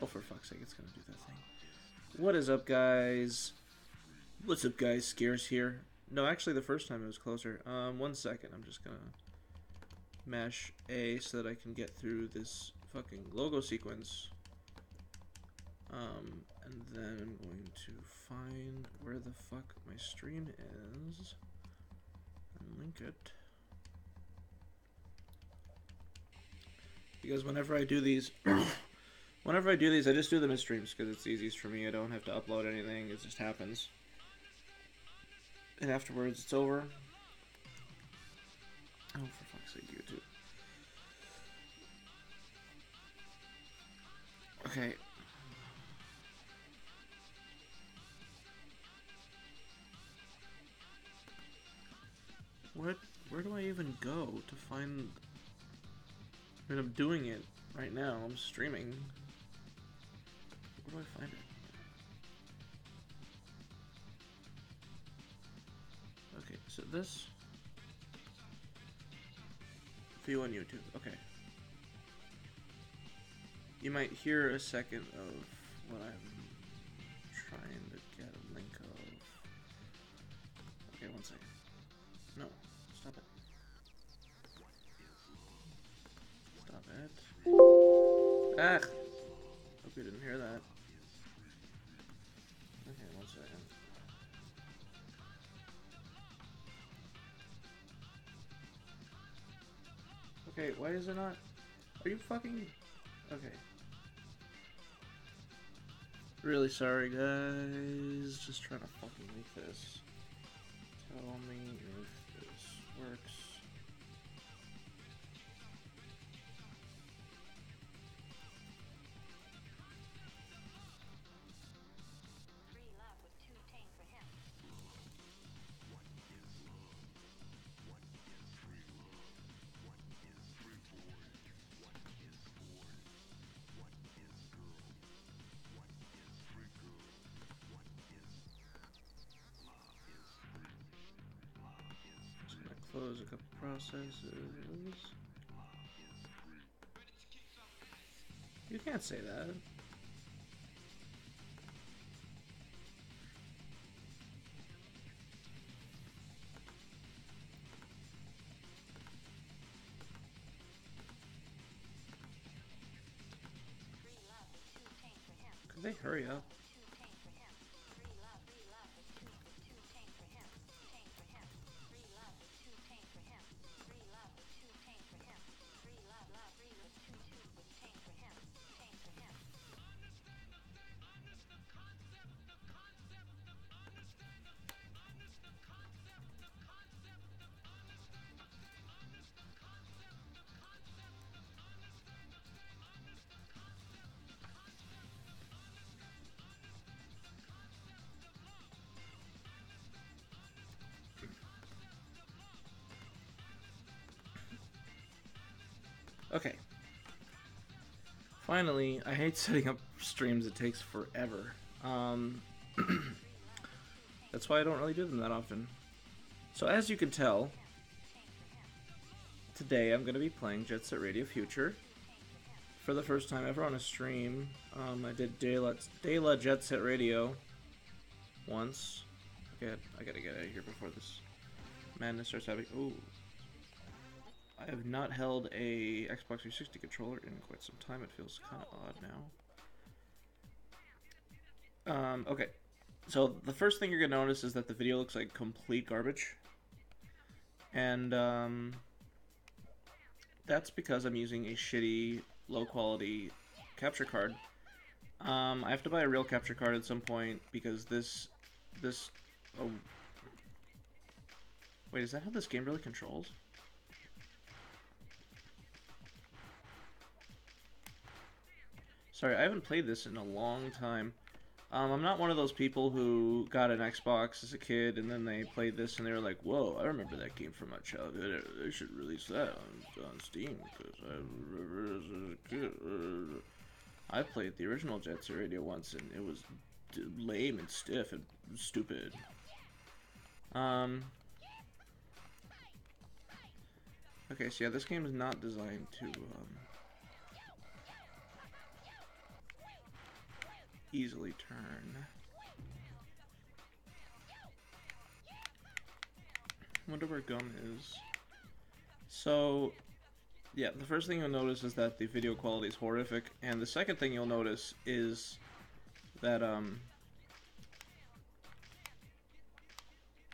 Oh, for fuck's sake, it's gonna do that thing. What is up, guys? What's up, guys? Scarce here. No, actually, the first time it was closer. 1 second. I'm just gonna mash A so that I can get through this fucking logo sequence. And then I'm going to find where the fuck my stream is and link it. Because whenever I do these, I just do them as streams because it's easiest for me. I don't have to upload anything. It just happens. And afterwards, it's over. Oh, for fuck's sake, YouTube. Okay. Where do I even go to find... I mean, I'm doing it right now. I'm streaming. Where do I find it? Okay, so this... View on YouTube. Okay. You might hear a second of what I'm trying to get a link of. Okay, 1 second. No, stop it. Stop it. Ah! Hope you didn't hear that. Okay, 1 second. Okay, why is it not? Are you fucking... Okay. Really sorry, guys. Just trying to fucking make this. Tell me if this works. Close a couple processes. You can't say that. Could they hurry up? Okay. Finally, I hate setting up streams. It takes forever. That's why I don't really do them that often. So as you can tell, today I'm going to be playing Jet Set Radio Future. For the first time ever on a stream. I did De La Jet Set Radio once. Okay, I gotta get out of here before this madness starts happening. Ooh. I have not held a Xbox 360 controller in quite some time. It feels kind of odd now. Okay. So the first thing you're going to notice is that the video looks like complete garbage. And that's because I'm using a shitty, low-quality capture card. I have to buy a real capture card at some point because this... Oh. Wait, is that how this game really controls? Sorry, I haven't played this in a long time. I'm not one of those people who got an Xbox as a kid and then they played this and they were like, whoa, I remember that game from my childhood. They should release that on Steam because I remember it as a kid. I played the original Jet Set Radio once and it was lame and stiff and stupid. Okay, so yeah, this game is not designed to, easily turn. Wonder where gum is. So, yeah, the first thing you'll notice is that the video quality is horrific, and the second thing you'll notice is that, I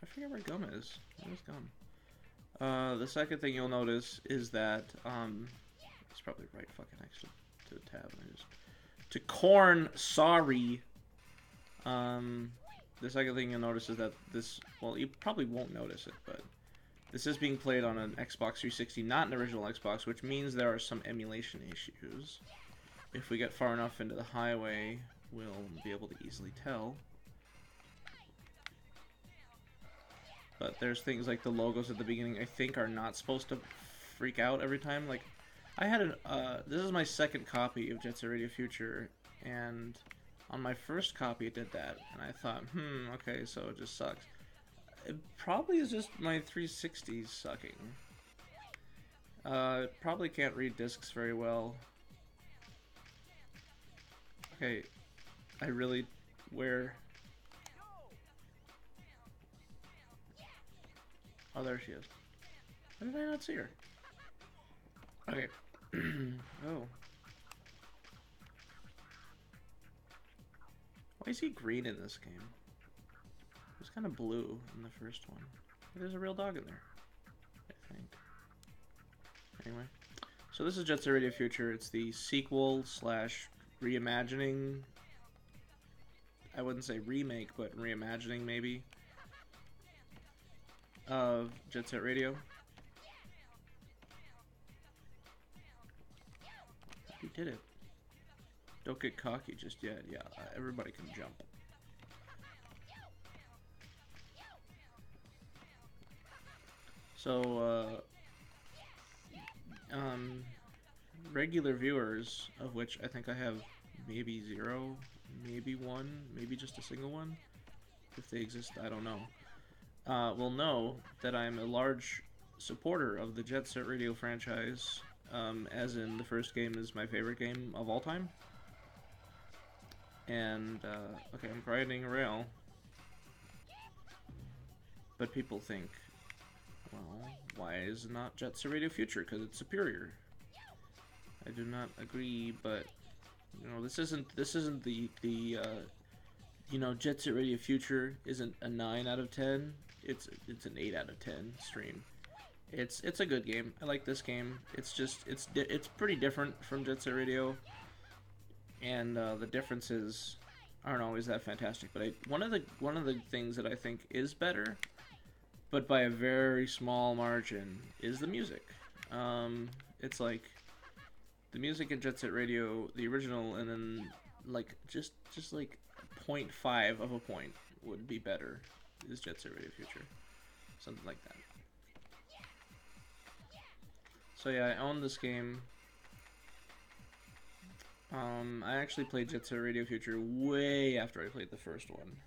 forget where gum is. Where's gum? The second thing you'll notice is that, it's probably right fucking next to the tab. To corn, sorry. The second thing you'll notice is that this, well, you probably won't notice it, but this is being played on an Xbox 360, not an original Xbox, which means there are some emulation issues. If we get far enough into the highway, we'll be able to easily tell. But there's things like the logos at the beginning I think are not supposed to freak out every time. Like, I had an, this is my second copy of Jet Set Radio Future, and on my first copy it did that, and I thought, okay, so it just sucks. It probably is just my 360 sucking. Probably can't read discs very well. Okay, I really, where? Oh, there she is. Why did I not see her? Okay. Oh. Why is he green in this game? He was kind of blue in the first one. There's a real dog in there, I think. Anyway. So this is Jet Set Radio Future. It's the sequel slash reimagining. I wouldn't say remake, but reimagining maybe. Of Jet Set Radio. He did it. Don't get cocky just yet. Yeah, everybody can jump. So, regular viewers, of which I think I have maybe 0, maybe 1, maybe just a single one. If they exist, I don't know. Will know that I'm a large supporter of the Jet Set Radio franchise, as in the first game is my favorite game of all time. And, okay, I'm riding a rail. But people think, well, why is it not Jet Set Radio Future? Because it's superior. I do not agree, but, you know, this isn't the you know, Jet Set Radio Future isn't a 9 out of 10. It's an 8 out of 10 stream. It's a good game. I like this game. It's just it's pretty different from Jet Set Radio, and the differences aren't always that fantastic. But one of the things that I think is better, but by a very small margin, is the music. It's like the music in Jet Set Radio, the original, and then like just like 0.5 of a point would be better. Is Jet Set Radio Future, something like that. So yeah, I own this game. I actually played Jet Set Radio Future way after I played the first one.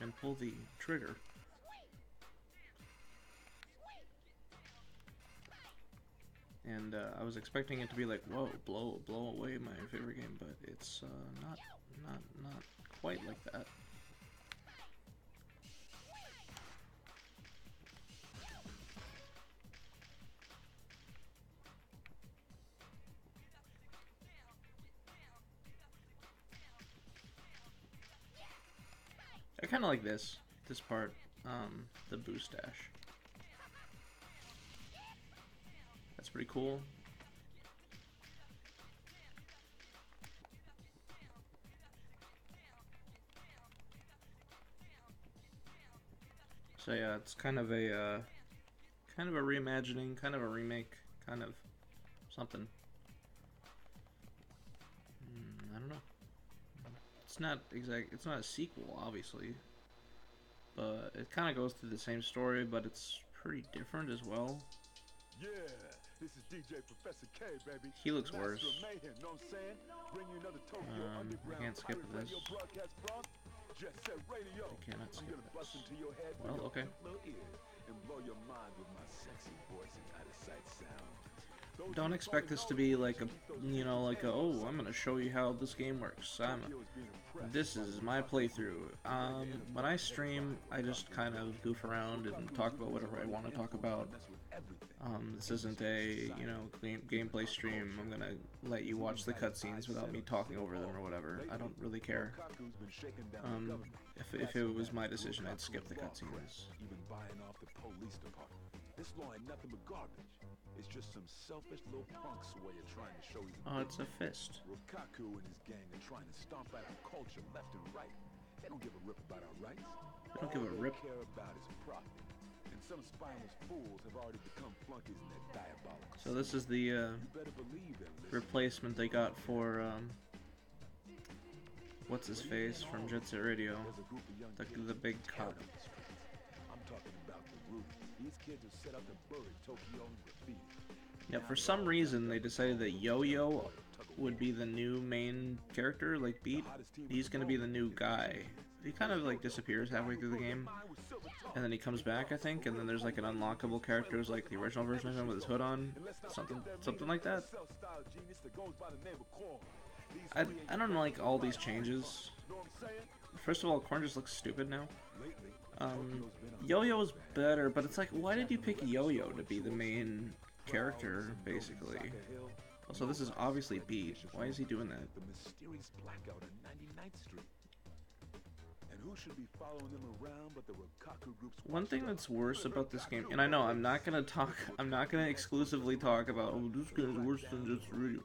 And pull the trigger. And I was expecting it to be like, whoa, blow away my favorite game, but it's not quite like that. I kind of like this part, the boost dash. That's pretty cool. So yeah, it's kind of a reimagining, kind of a remake, kind of something. I don't know. It's not a sequel, obviously, but it kind of goes through the same story, but it's pretty different as well. Yeah, this is DJ Professor K, baby. He looks worse. I can't skip this. I cannot skip this. Well, okay. don't expect this to be like a, you know, like a, oh, I'm gonna show you how this game works. This is my playthrough. When I stream, I just kind of goof around and talk about whatever I want to talk about. This isn't a, you know, gameplay stream. I'm gonna let you watch the cutscenes without me talking over them or whatever. I don't really care. If it was my decision, I'd skip the cutscenes. This law ain't nothing but garbage. It's just some selfish little punks way of trying to show you. Oh, it's a fist. Rukaku and his gang are trying to stomp out our culture left and right. They don't give a rip about our rights. They don't give a rip. All they care about is profit. And some spineless fools have already become flunkies in their diabolical. So this is the replacement they got for what's his face from Jet Set Radio, the big cop. I'm talking about the root. These kids are set up to bully Tokyo and graffiti. Yeah, for some reason they decided that Yo-Yo would be the new main character, like Beat. He's gonna be the new guy. He kind of like disappears halfway through the game, and then he comes back, I think, and then there's like an unlockable character who's like the original version of him with his hood on, something like that. I don't like all these changes. First of all, Corn just looks stupid now. Yo-Yo's better, but it's like, why did you pick Yo-Yo to be the main character, basically? Also, this is obviously Beat. Why is he doing that? The mysterious blackout on 99th Street. And who should be following them around but the Rukaku group's One thing that's worse about this game, and I know I'm not gonna exclusively talk about, oh, this game's worse than Jet Set Radio.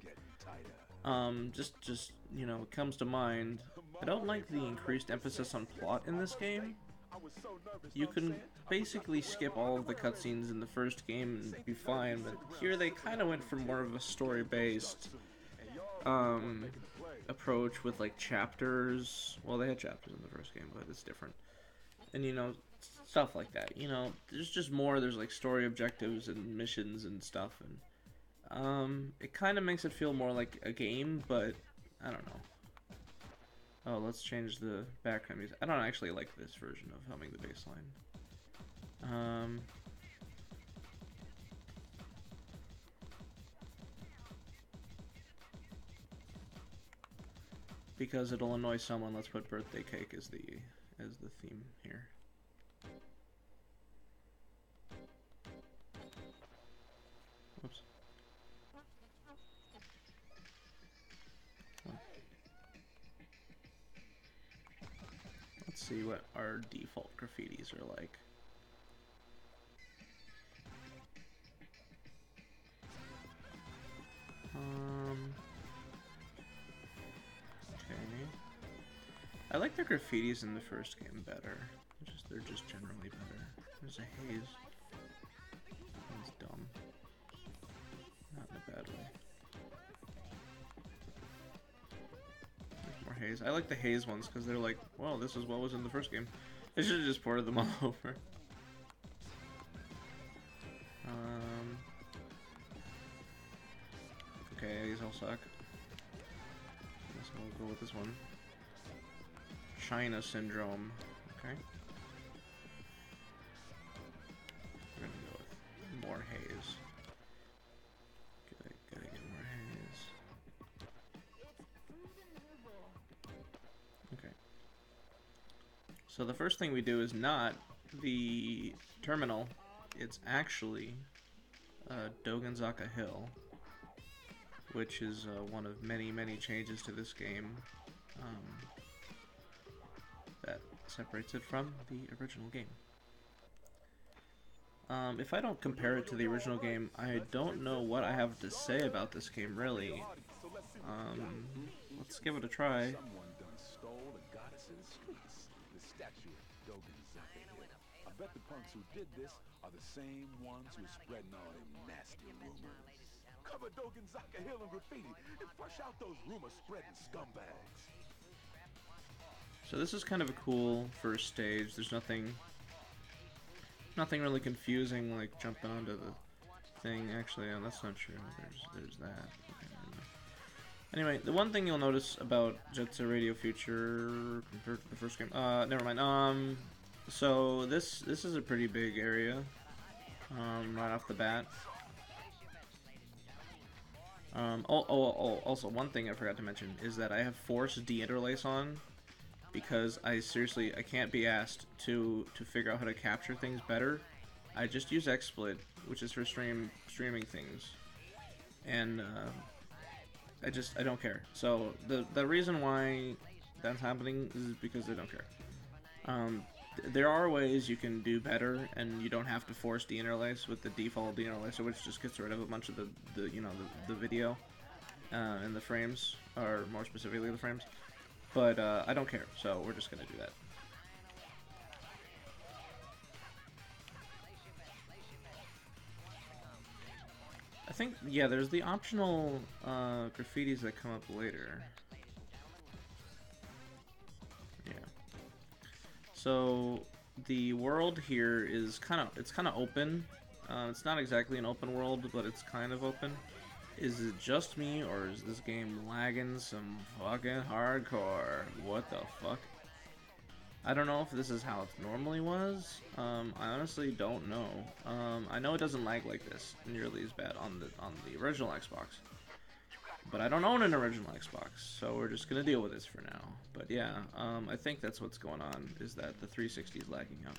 Just you know, it comes to mind. I don't like the increased emphasis on plot in this game. You can basically skip all of the cutscenes in the first game and be fine, but here they kind of went for more of a story-based approach with like chapters. Well, they had chapters in the first game, but it's different. And you know, stuff like that. You know, there's just more. There's like story objectives and missions and stuff, and it kind of makes it feel more like a game, but I don't know. Oh, let's change the background music. I don't actually like this version of humming the bass line. Because it'll annoy someone, let's put Birthday Cake as the theme here. Whoops. Let's see what our default graffitis are like. Okay. I like the graffitis in the first game better. They're just generally better. There's a haze. That's dumb. Not in a bad way. More haze. I like the haze ones because they're like, well, this is what was in the first game. I should have just ported them all over. Okay, these all suck. Guess we'll go with this one. China Syndrome. Okay. We're gonna go with more haze. Gotta get more haze. Okay. So the first thing we do is not the terminal. It's actually Doganzaka Hill, which is one of many, many changes to this game that separates it from the original game. If I don't compare it to the original game, I don't know what I have to say about this game, really. Let's give it a try. Someone done stole the goddess in the streets. The statue of Doganzaka Hill. I bet the punks who did this are the same ones who are spreading all them nasty rumors. Cover Doganzaka Hill in graffiti and flush out those rumor-spreading scumbags. So this is kind of a cool first stage. There's nothing really confusing, like jumping onto the thing. Actually, that's not true. There's that. Okay, anyway, the one thing you'll notice about Jet Set Radio Future compared to the first game, never mind. So this is a pretty big area, right off the bat. Also, one thing I forgot to mention is that I have forced deinterlace on because I can't be asked to figure out how to capture things better. I just use XSplit, which is for streaming things, and I don't care. So the reason why that's happening is because I don't care. Um, there are ways you can do better, and you don't have to force deinterlace with the default deinterlacer, which just gets rid of a bunch of the the video and the frames, or more specifically the frames. But I don't care, so we're just gonna do that. I think, yeah, there's the optional graffitis that come up later. Yeah. So the world here is it's kind of open. It's not exactly an open world, but it's kind of open. Is it just me, or is this game lagging some fucking hardcore? What the fuck? I don't know if this is how it normally was. I honestly don't know. I know it doesn't lag like this nearly as bad on the original Xbox, but I don't own an original Xbox, so we're just gonna deal with this for now. But yeah, I think that's what's going on. Is that the 360 is lagging out,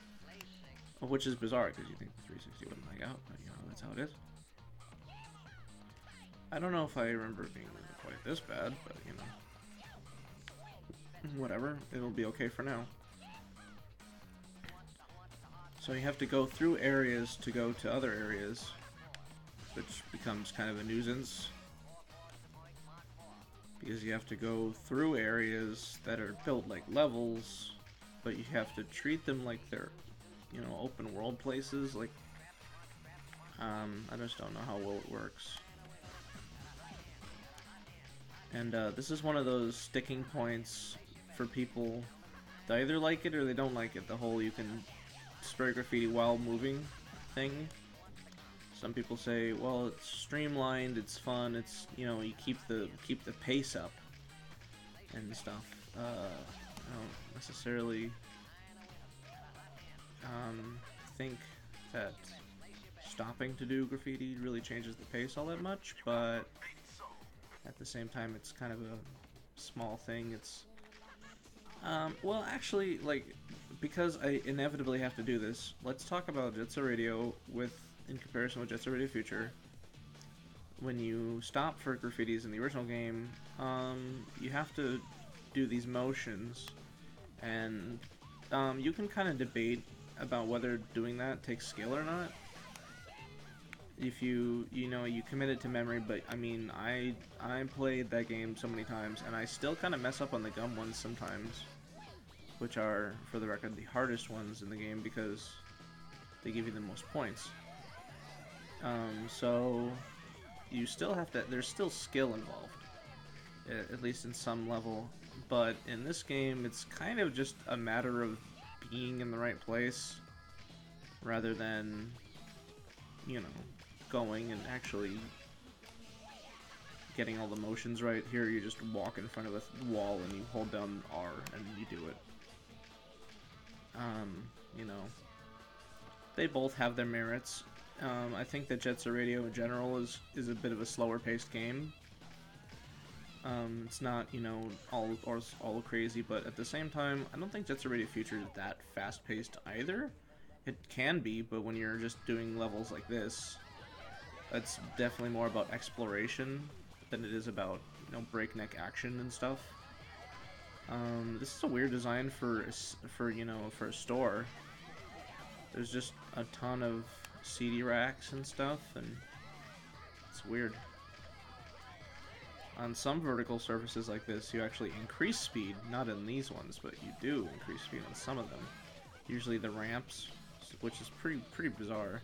which is bizarre because you think the 360 wouldn't lag out, but you know that's how it is. I don't know if I remember it being quite this bad, but you know, whatever. It'll be okay for now. So you have to go through areas to go to other areas, which becomes kind of a nuisance. Because you have to go through areas that are built like levels, but you have to treat them like they're, you know, open world places. Like, I just don't know how well it works. And this is one of those sticking points for people that either like it or they don't like it. The whole you can spray graffiti while moving thing. Some people say, well, it's streamlined, it's fun, it's, you know, you keep the pace up and stuff. I don't necessarily think that stopping to do graffiti really changes the pace all that much, but at the same time, it's kind of a small thing. It's well, actually, like, because I inevitably have to do this, let's talk about Jet Set Radio in comparison with Jet Set Radio Future. When you stop for graffitis in the original game, you have to do these motions, and you can kind of debate about whether doing that takes skill or not. If you commit it to memory, but I mean, I played that game so many times, and I still kind of mess up on the gum ones sometimes, which are, for the record, the hardest ones in the game because they give you the most points. So you still have to. There's still skill involved, at least in some level. But in this game, it's kind of just a matter of being in the right place, rather than, you know, going and actually getting all the motions right. Here you just walk in front of a wall and you hold down R and you do it. You know, they both have their merits. I think that Jet Set Radio in general is a bit of a slower paced game. It's not, you know, all crazy, but at the same time, I don't think Jet Set Radio Future is that fast paced either. It can be, but when you're just doing levels like this, it's definitely more about exploration than it is about, you know, breakneck action and stuff. This is a weird design for you know, for a store. There's just a ton of CD racks and stuff, and it's weird. On some vertical surfaces like this, you actually increase speed, not in these ones, but you do increase speed on some of them. Usually the ramps, which is pretty bizarre.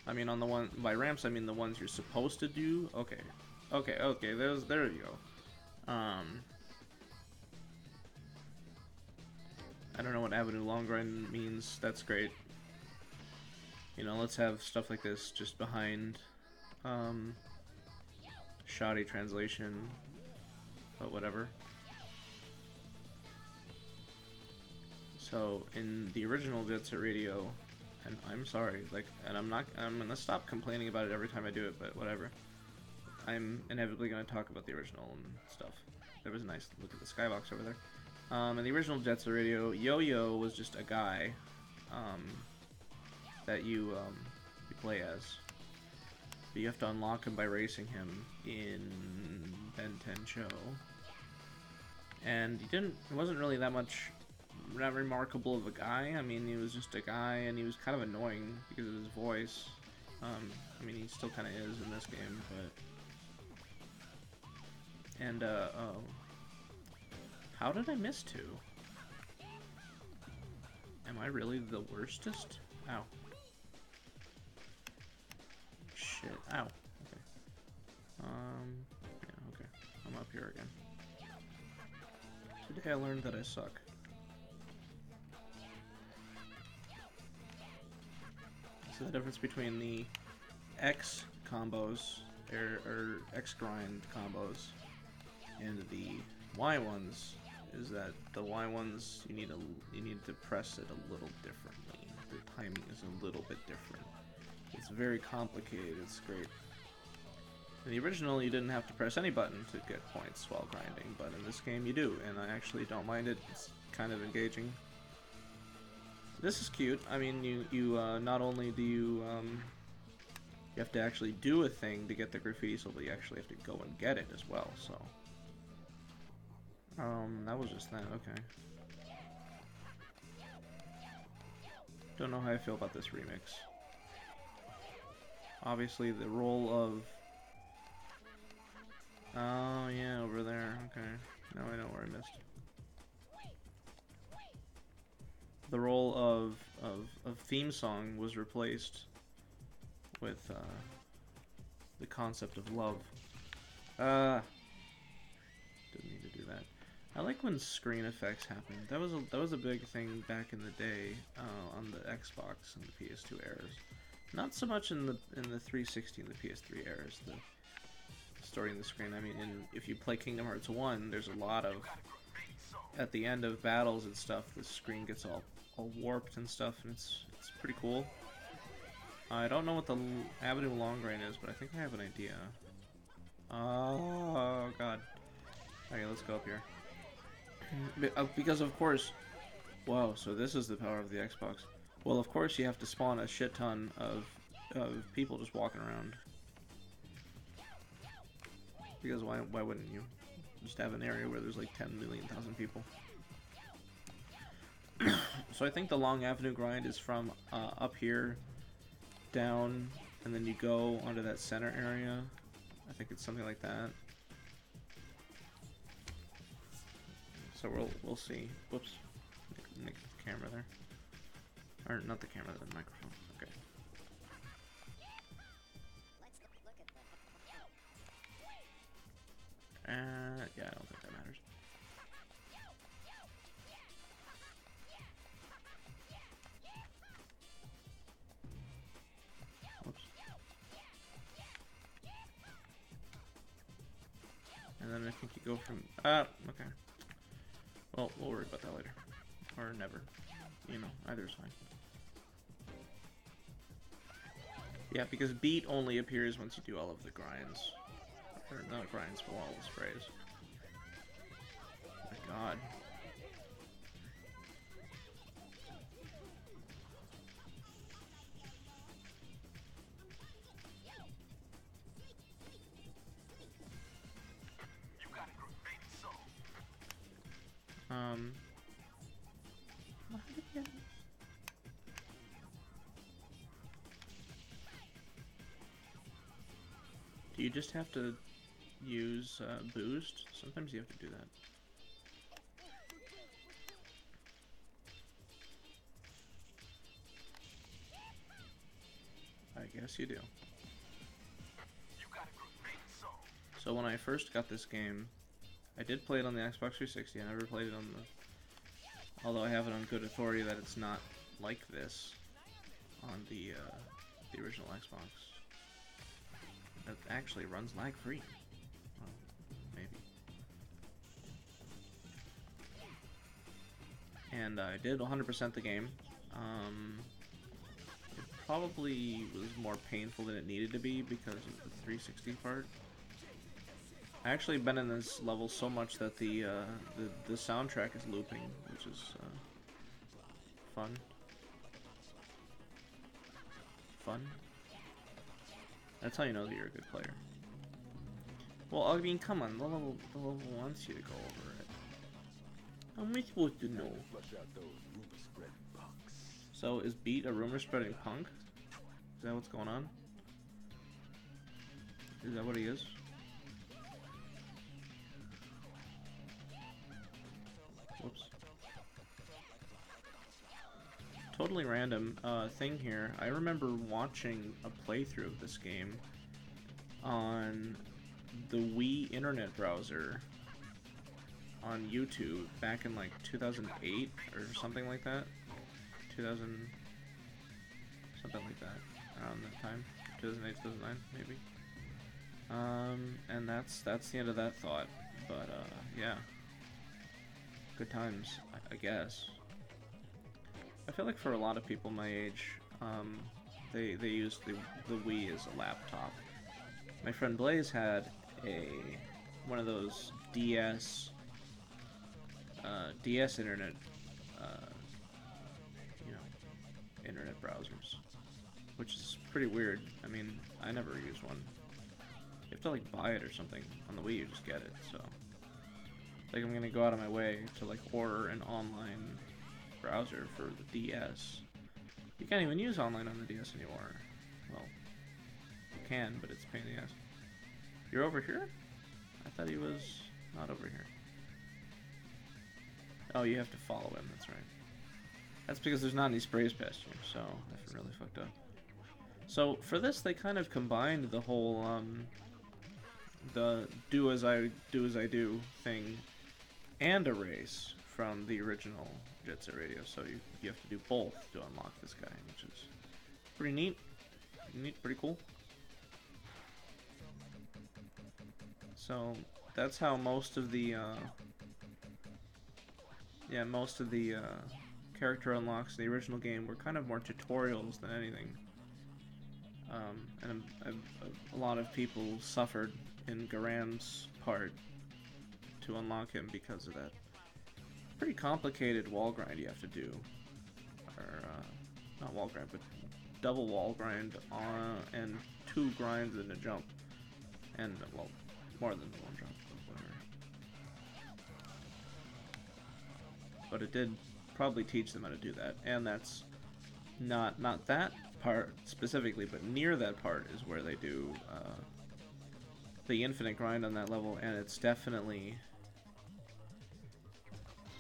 I mean, on the one by ramps, I mean the ones you're supposed to do. Okay. There you go. I don't know what Avenue Long Grind means. That's great. You know, let's have stuff like this just behind shoddy translation, but whatever. So in the original Jet Set Radio, and I'm sorry, like, and I'm gonna stop complaining about it every time I do it, but whatever. I'm inevitably going to talk about the original and stuff. There was a nice look at the skybox over there. In the original Jet Set Radio, Yo-Yo was just a guy that you play as. But you have to unlock him by racing him in Ben 10 Show. And he wasn't really that remarkable of a guy. I mean, he was just a guy, and he was kind of annoying because of his voice. I mean, he still kind of is in this game, but... And, oh... How did I miss 2? Am I really the worstest? Ow. Shit. Ow. Okay. Yeah, okay. I'm up here again. Today I learned that I suck. So the difference between the X combos, or X grind combos, and the Y ones is that the Y ones you need to press it a little differently. The timing is a little bit different. It's very complicated. It's great. In the original, you didn't have to press any button to get points while grinding, but in this game you do, and I actually don't mind it. It's kind of engaging. This is cute. I mean, you not only do you have to actually do a thing to get the graffiti symbol, but you actually have to go and get it as well. So, that was just that. Okay. Don't know how I feel about this remix. Obviously, the role of... Oh, yeah, over there. Okay. Now I know where I missed. The role of theme song was replaced with the concept of love. Didn't need to do that. I like when screen effects happen. That was a big thing back in the day on the Xbox and the PS2 eras. Not so much in the 360 and the PS3 eras. The story in the screen. I mean, if you play Kingdom Hearts 1, there's a lot of, at the end of battles and stuff, the screen gets all warped and stuff, and it's pretty cool. I don't know what the Avenue Long Grain is, but I think I have an idea. Oh god. Okay, let's go up here. Because of course, whoa, so this is the power of the Xbox. Well, of course you have to spawn a shit ton of people just walking around. Because why wouldn't you? Just have an area where there's like 10 million thousand people. So I think the Long Avenue grind is from up here, down, and then you go onto that center area. I think it's something like that. So we'll see. Whoops, nick the camera there, or not the camera, the microphone. Okay. Yeah, I don't think that matters. Whoops. And then I think you go from... okay. Well, we'll worry about that later. Or never. You know, either is fine. Yeah, because beat only appears once you do all of the grinds. Or not grinds, but all the sprays. Oh my god. Do you just have to use boost? Sometimes you have to do that. I guess you do. So when I first got this game, I did play it on the Xbox 360. I never played it on the... Although I have it on good authority that it's not like this on the original Xbox. That actually runs lag-free. Well, maybe. And I did 100% the game. It probably was more painful than it needed to be because of the 360 part. I actually been in this level so much that the soundtrack is looping, which is fun. Fun. That's how you know that you're a good player. Well, I mean, come on, the level wants you to go over it. How am I supposed to know? So, is Beat a rumor spreading punk? Is that what's going on? Is that what he is? Whoops. Totally random thing here. I remember watching a playthrough of this game on the Wii internet browser on YouTube back in like 2008 or something like that. 2000, something like that, around that time. 2008, 2009, maybe. And that's the end of that thought. But yeah, good times, I guess. I feel like for a lot of people my age, they use the Wii as a laptop. My friend Blaze had one of those DS internet, you know, internet browsers, which is pretty weird. I mean, I never used one. You have to like buy it or something. On the Wii, you just get it. So, like, I'm gonna go out of my way to like order an online browser for the DS. You can't even use online on the DS anymore. Well, you can, but it's a pain in the ass. You're over here? I thought he was not over here. Oh, you have to follow him, that's right. That's because there's not any sprays past you, so that's really fucked up. So, for this, they kind of combined the whole, the do as I do thing and a race from the original Jet Set Radio, so you have to do both to unlock this guy, which is pretty neat. Pretty cool. So that's how most of the character unlocks in the original game were kind of more tutorials than anything. And a lot of people suffered in Garam's part to unlock him because of that pretty complicated wall grind you have to do, or not wall grind, but double wall grind and 2 grinds and a jump, and well, more than 1 jump, but whatever. But it did probably teach them how to do that, and that's not that part specifically, but near that part is where they do the infinite grind on that level, and it's definitely.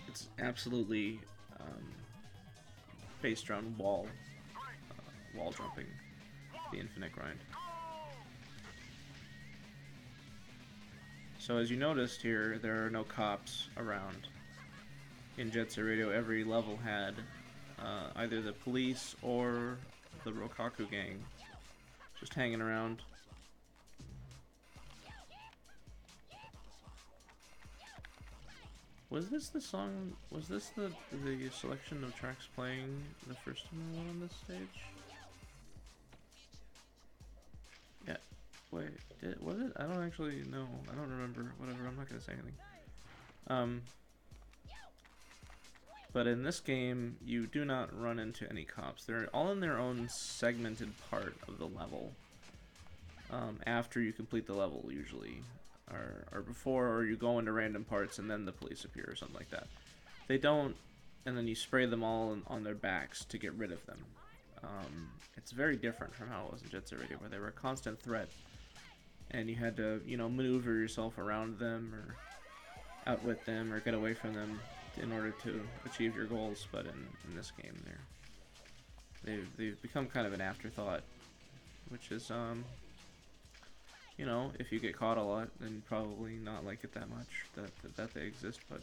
It's absolutely based around wall jumping, the infinite grind. So as you noticed here, there are no cops around. In Jet Set Radio, every level had either the police or the Rokaku gang just hanging around. Was this the song? Was this the selection of tracks playing the first time I went on this stage? Yeah. Wait, was it? I don't actually know. I don't remember. Whatever. I'm not gonna say anything. But in this game, you do not run into any cops. They're all in their own segmented part of the level. After you complete the level, usually. Or before, or you go into random parts and then the police appear or something like that. They don't, and then you spray them all on their backs to get rid of them. It's very different from how it was in Jet Set Radio, where they were a constant threat, and you had to, maneuver yourself around them, or outwit them, or get away from them in order to achieve your goals. But in this game, they've become kind of an afterthought, which is if you get caught a lot, then probably not like it that much that they exist, but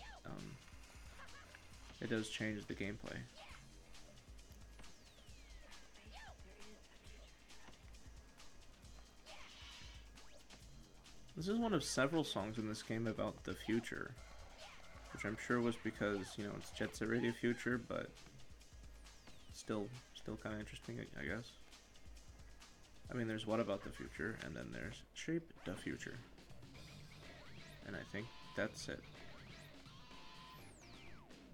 it does change the gameplay. This is one of several songs in this game about the future, which I'm sure was because, it's Jet Set Radio Future, but still kind of interesting, I guess. I mean, there's What About the Future, and then there's Shape the Future. and I think that's it.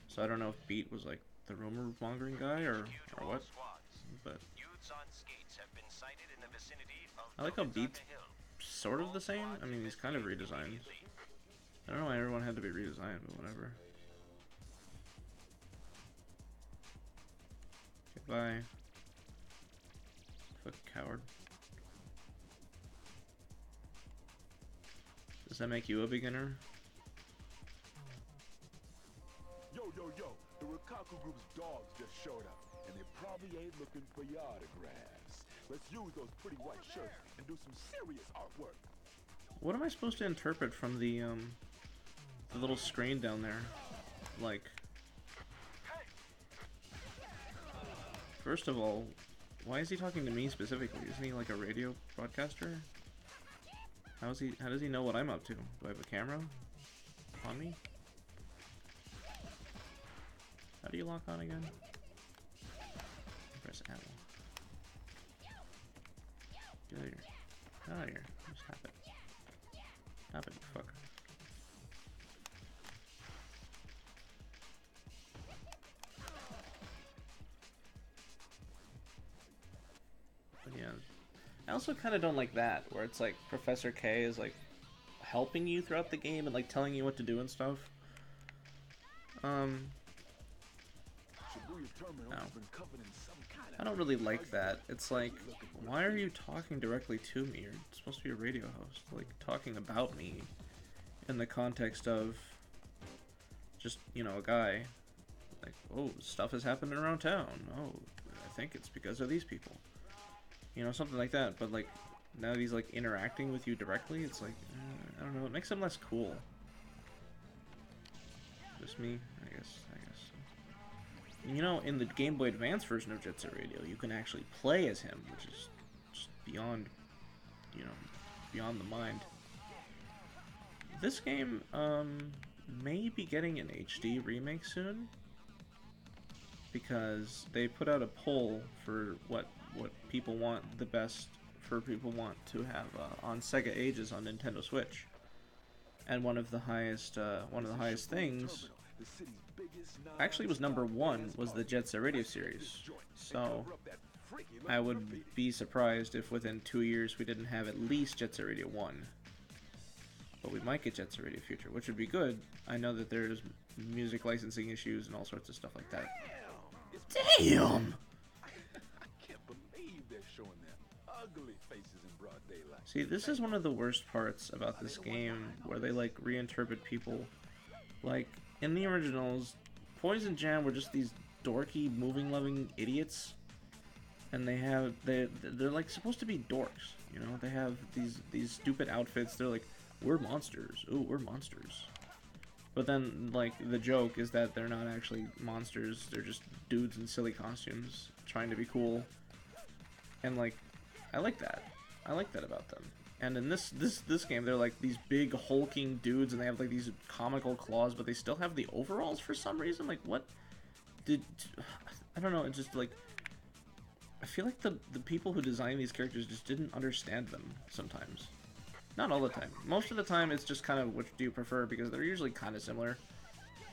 So I don't know if Beat was like the rumor mongering guy or what, but I like how Beat's sort of the same. I mean, he's kind of redesigned. I don't know why everyone had to be redesigned, but whatever. Goodbye. Fuck coward. Does that make you a beginner? Yo, the Rikaku group's dogs just showed up, and they probably ain't looking for your autographs. Let's use those pretty white shirts and do some serious artwork. What am I supposed to interpret from the little screen down there? Like, first of all, why is he talking to me specifically? Isn't he like a radio broadcaster? How does he know what I'm up to? Do I have a camera on me? How do you lock on again? Press L. Get out of here. Get out of here. Just tap it. Tap it, you fucker. But yeah. I also kind of don't like that, where it's like Professor K is like helping you throughout the game and like telling you what to do and stuff. No. I don't really like that. It's like, why are you talking directly to me? You're supposed to be a radio host, like talking about me in the context of just, you know, a guy. Like, oh, stuff is happening around town. Oh, I think it's because of these people. You know, something like that. But like, now that he's like interacting with you directly, it's like, I don't know, it makes him less cool. Just me, I guess. You know, in the Game Boy Advance version of Jet Set Radio, you can actually play as him, which is just beyond, you know, beyond the mind. This game, may be getting an HD remake soon, because they put out a poll for what people want the best, for people want to have on Sega Ages on Nintendo Switch, and one of the highest things actually was #1 was the Jet Set Radio series. So I would be surprised if within 2 years we didn't have at least Jet Set Radio 1. But we might get Jet Set Radio Future, which would be good. I know that there's music licensing issues and all sorts of stuff like that. Damn! I can't believe they're showing their ugly faces in broad daylight. See, this is one of the worst parts about this game, where they like reinterpret people. Like, in the originals, Poison Jam were just these dorky, moving-loving idiots, and they're like supposed to be dorks, you know. They have these stupid outfits. They're like, we're monsters. Ooh, we're monsters. But then, like, the joke is that they're not actually monsters. They're just dudes in silly costumes trying to be cool. And like, I like that. I like that about them. And in this game, they're like these big hulking dudes, and they have like these comical claws, but they still have the overalls for some reason. Like, what I don't know. It's just like, I feel like the people who designed these characters just didn't understand them sometimes. Not all the time. Most of the time, it's just kind of which do you prefer, because they're usually kind of similar.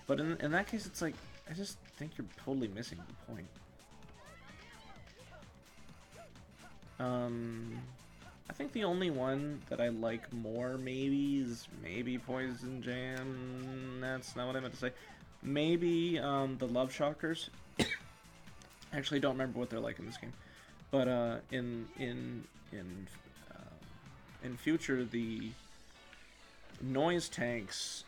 But in that case, it's like, I just think you're totally missing the point. I think the only one that I like more, maybe, is Poison Jam. That's not what I meant to say. Maybe, the Love Shockers. I actually don't remember what they're like in this game. But, in Future, the Noise Tanks,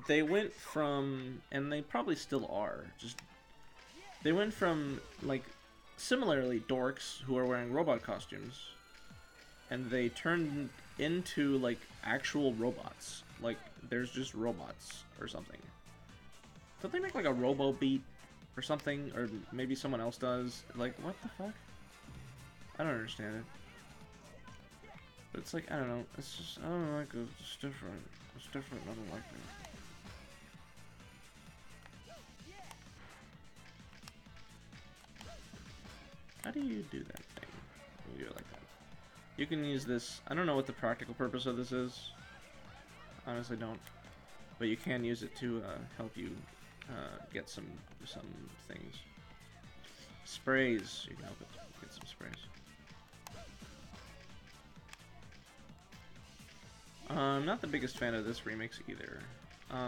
they went from, and they probably still are, they went from, like, similarly dorks who are wearing robot costumes, and they turned into, like, actual robots. Like, there's just robots or something. Don't they make, like, a Robo Beat or something? Or maybe someone else does? Like, what the fuck? I don't understand it. But it's like, I don't know. It's just, I don't like it. It's different. It's different. I don't like it. How do you do that thing? You do it like that. You can use this. I don't know what the practical purpose of this is. Honestly, don't. but you can use it to help you get some things. Sprays. You can help it get some sprays. I'm not the biggest fan of this remix either.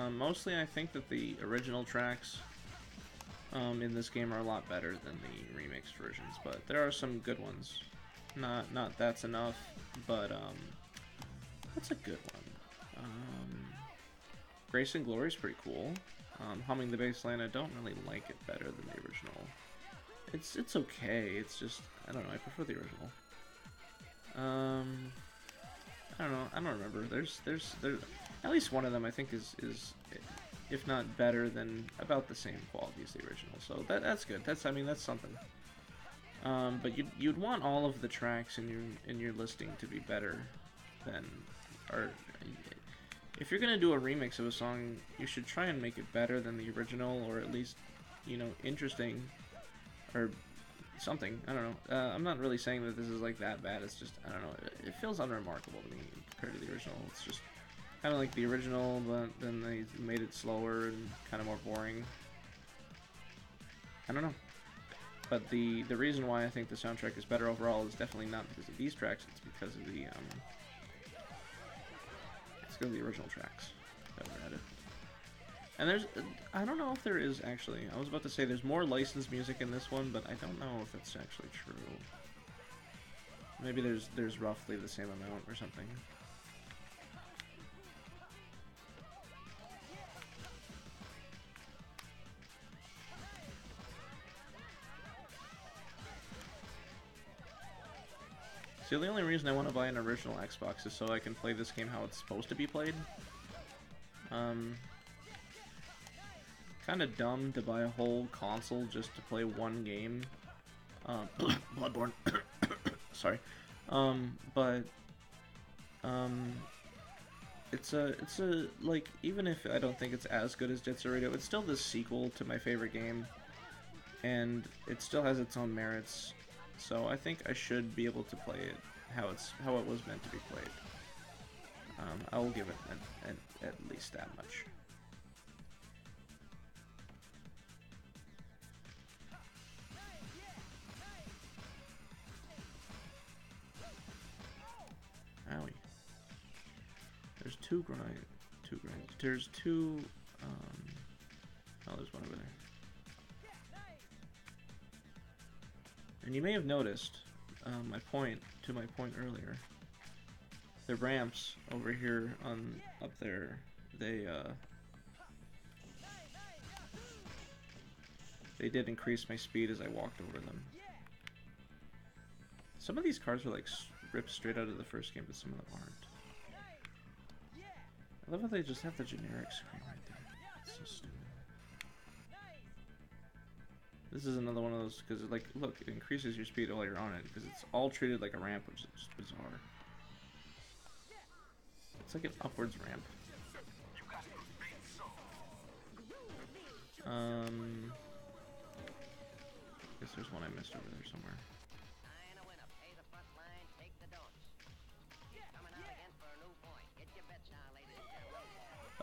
Mostly, I think that the original tracks in this game are a lot better than the remixed versions, but there are some good ones. Not That's Enough, but that's a good one. Grace and Glory is pretty cool. Humming the Bassline, I don't really like it better than the original. It's okay. It's just, I don't know. I prefer the original. I don't know. I don't remember. There's at least one of them I think is if not better than about the same quality as the original. So that's good. I mean that's something. But you'd want all of the tracks in your listing to be better than, or if you're gonna do a remix of a song, you should try and make it better than the original, or at least, you know, interesting, or something. I don't know. I'm not really saying that this is like that bad. It's just, I don't know. It feels unremarkable to me compared to the original. It's just kind of like the original, but then they made it slower and kind of more boring. I don't know. But the reason why I think the soundtrack is better overall is definitely not because of these tracks. It's because of the original tracks that were added. And there's, I don't know if there is actually. I was about to say there's more licensed music in this one, but I don't know if that's actually true. Maybe there's roughly the same amount or something. See, the only reason I want to buy an original Xbox is so I can play this game how it's supposed to be played. Kind of dumb to buy a whole console just to play one game. Bloodborne. Sorry. But it's a like, even if I don't think it's as good as Jetsurito, it's still the sequel to my favorite game, and it still has its own merits. So I think I should be able to play it how it was meant to be played. I will give it at least that much. Owie. There's two grinds. There's two. Oh, there's one over there. And you may have noticed my point earlier. The ramps over here up there, they did increase my speed as I walked over them. Some of these cars are like ripped straight out of the first game, but some of them aren't. I love how they just have the generic screen right there. It's so stupid. This is another one of those, because like, look, it increases your speed while you're on it, because it's all treated like a ramp, which is just bizarre. It's like an upwards ramp. Guess there's one I missed over there somewhere.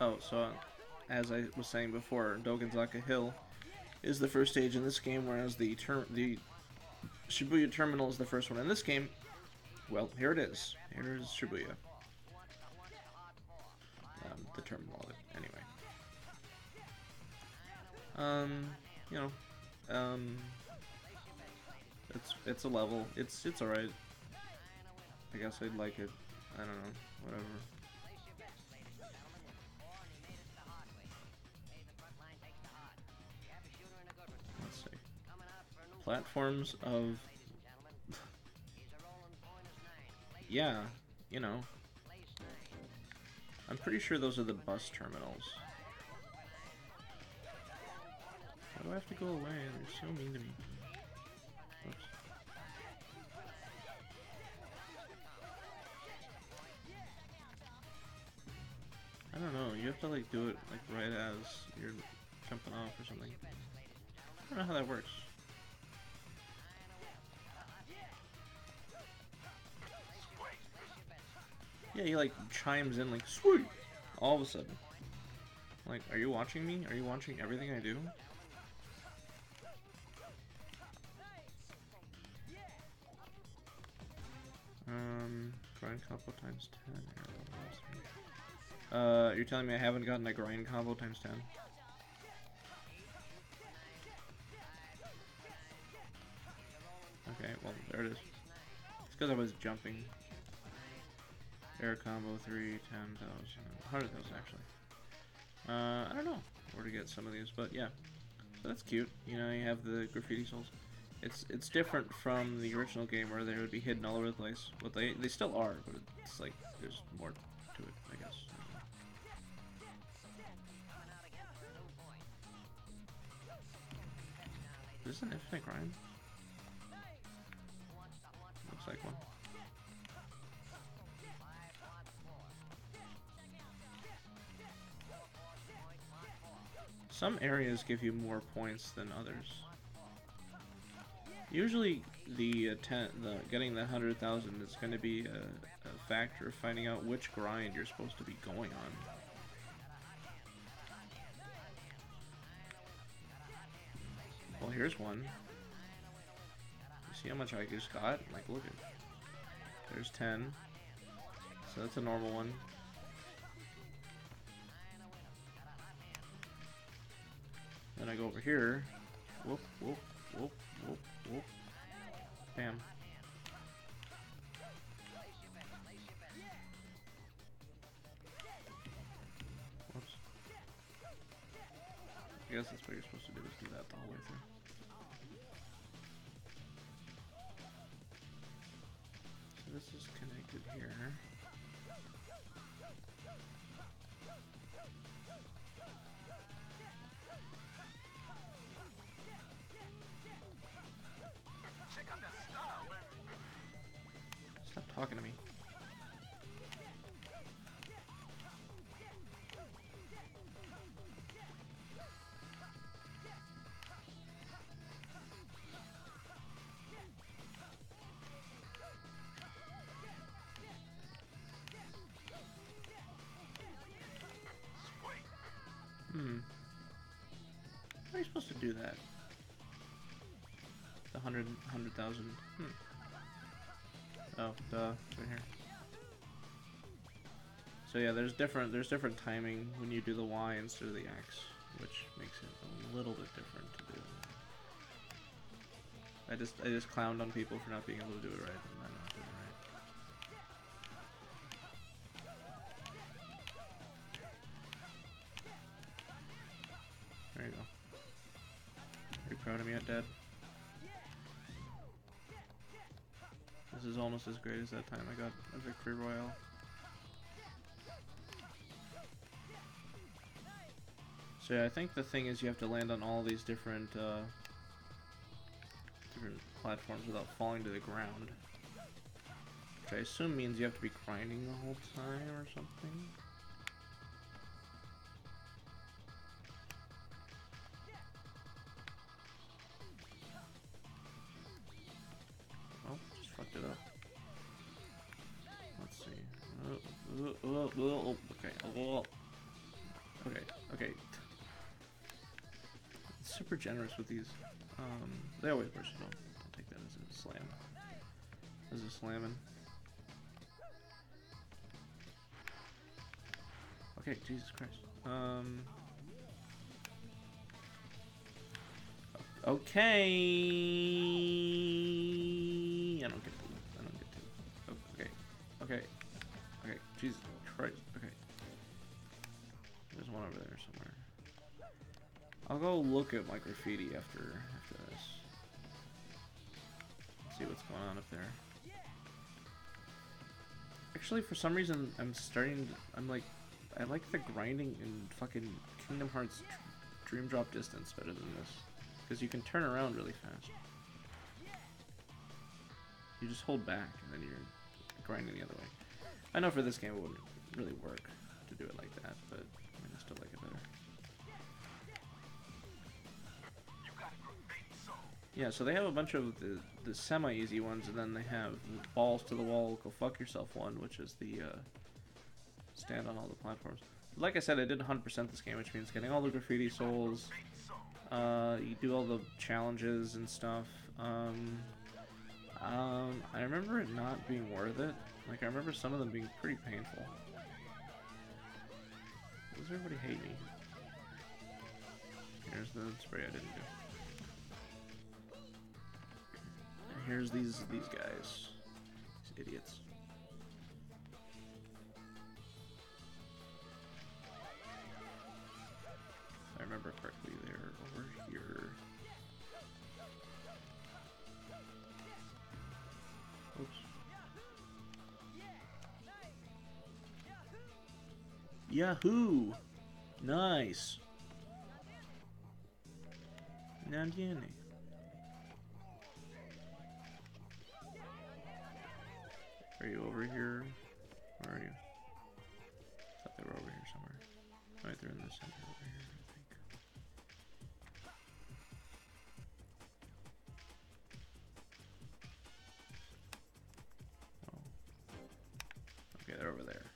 Oh, so as I was saying before, Dogenzaka Hill is the first stage in this game, whereas the Shibuya Terminal is the first one in this game. Well, here it is. Here's Shibuya. The terminal of it, anyway. You know, it's a level. It's alright. I guess I'd like it. I don't know. Whatever. Let's see. Platforms of... yeah, you know. I'm pretty sure those are the bus terminals. Why do I have to go away? They're so mean to me. Oops. I don't know, you have to like do it like right as you're jumping off or something. I don't know how that works. Yeah, he like chimes in like, sweet! All of a sudden. Like, are you watching me? Are you watching everything I do? Grind combo times 10. You're telling me I haven't gotten a grind combo times 10? Okay, well, there it is. It's because I was jumping. Air combo 3, 10,000, 100,000 actually. I don't know where to get some of these, but yeah. So that's cute. You know, you have the graffiti souls. It's different from the original game where they would be hidden all over the place. But they still are, but it's like there's more to it, I guess. Is this an infinite grind? Looks like one. Some areas give you more points than others. Usually, the getting the 100,000 is going to be a factor of finding out which grind you're supposed to be going on. Well, here's one. You see how much I just got? Like, look at. There's 10. So that's a normal one. Then I go over here. Whoop, whoop, whoop, whoop, whoop. Bam. Whoops. I guess that's what you're supposed to do, is do that the whole way through. So this is connected here. Stop talking to me. How are you supposed to do that? The 100,000. Oh, duh. It's right here. So yeah, there's different timing when you do the Y instead of the X, which makes it a little bit different to do. I just clowned on people for not being able to do it right, and I'm not doing it right. There you go. Are you proud of me yet, Dad? This is almost as great as that time I got a victory royale. So yeah, I think the thing is you have to land on all these different platforms without falling to the ground. Which I assume means you have to be grinding the whole time or something. Oh, just fucked it up. Let's see. Okay. Okay. Okay. It's super generous with these. They always versatile. I'll take that as a slam. As a slamming. Okay, Jesus Christ. Okay. I don't get to. Oh, okay. Okay. Okay. Jesus Christ. Okay. There's one over there somewhere. I'll go look at my graffiti after this. See what's going on up there. Actually, for some reason, I like the grinding in fucking Kingdom Hearts Dream Drop Distance better than this. Because you can turn around really fast. You just hold back and then you're grinding the other way. I know for this game it wouldn't really work to do it like that, but I mean, I still like it better. Yeah, so they have a bunch of the semi-easy ones, and then they have the balls to the wall, go fuck yourself one, which is the stand on all the platforms. Like I said, I did 100% this game, which means getting all the graffiti souls. You do all the challenges and stuff. I remember it not being worth it. Like, I remember some of them being pretty painful. Does everybody hate me? Here's the spray I didn't do. And here's these guys. These idiots. If I remember correctly, they're over here. Oops. Yahoo! Nice. Nandiani. Are you over here? Where are you? I thought they were over here somewhere. Right, they're in the center over here, I think. Oh. Okay, they're over there.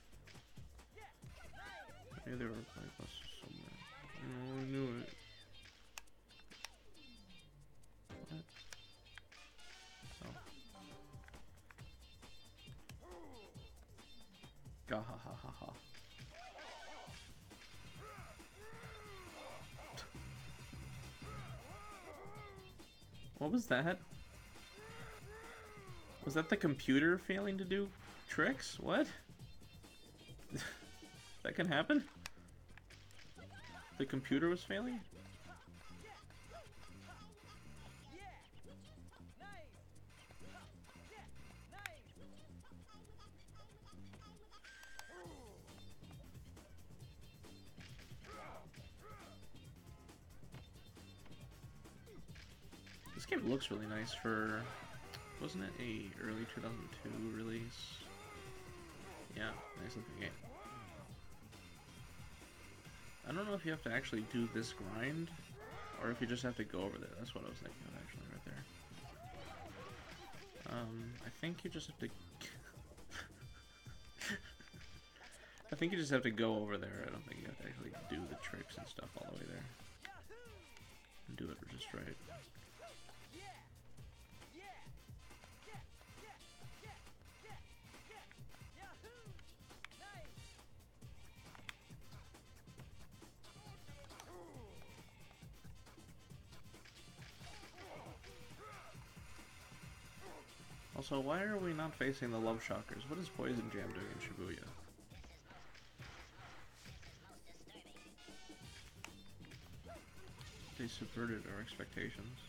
Maybe they were probably close somewhere. Oh, I knew it. What? Oh. Gah ha ha ha ha. What was that? Was that the computer failing to do tricks? What? That can happen? The computer was failing? This game looks really nice for... Wasn't it a early 2002 release? Yeah, nice looking game. I don't know if you have to actually do this grind, or if you just have to go over there. That's what I was thinking of, actually, right there. I think you just have to... I think you just have to go over there. I don't think you have to actually do the tricks and stuff all the way there. And do it just right. Also, why are we not facing the Love Shockers? What is Poison Jam doing in Shibuya? They subverted our expectations.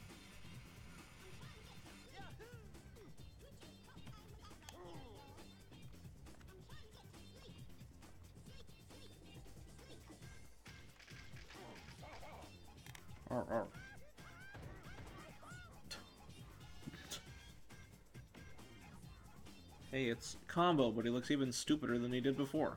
Arr, arr. Hey, it's Combo, but he looks even stupider than he did before.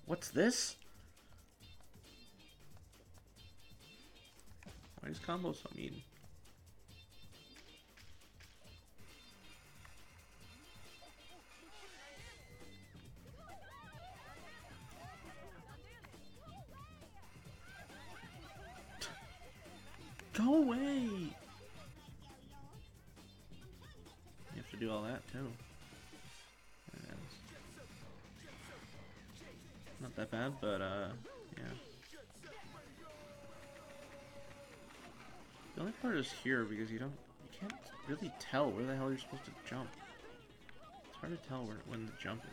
What's this? Why is Combo so mean? Go away! You have to do all that too. Not that bad, but yeah. The only part is here because you can't really tell where the hell you're supposed to jump. It's hard to tell when the jump is.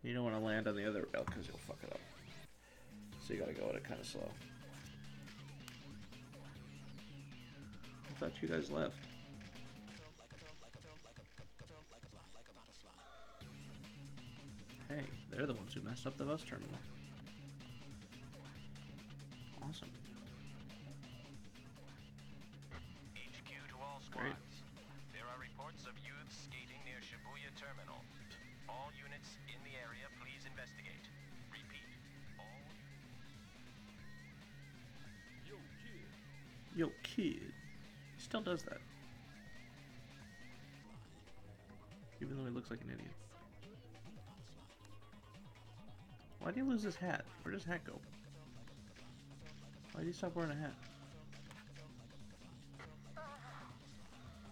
You don't want to land on the other rail because you'll fuck it up. So you gotta go at it kind of slow. I thought you guys left. Hey, they're the ones who messed up the bus terminal. Awesome. Shibuya Terminal. All units in the area, please investigate. Repeat. All... Yo, kid. Yo, kid. He still does that. Even though he looks like an idiot. Why did he lose his hat? Where does his hat go? Why did he stop wearing a hat?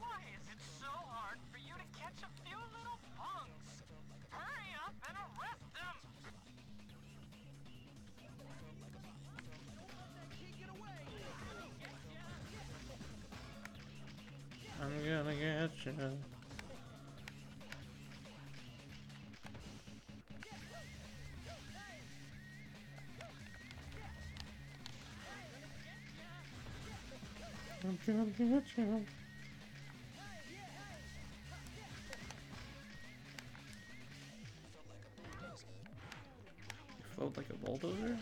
Why is it so hard for you to catch a few little punks? Hurry up and arrest them! I'm gonna get you. I'm gonna get you. You float like a bulldozer?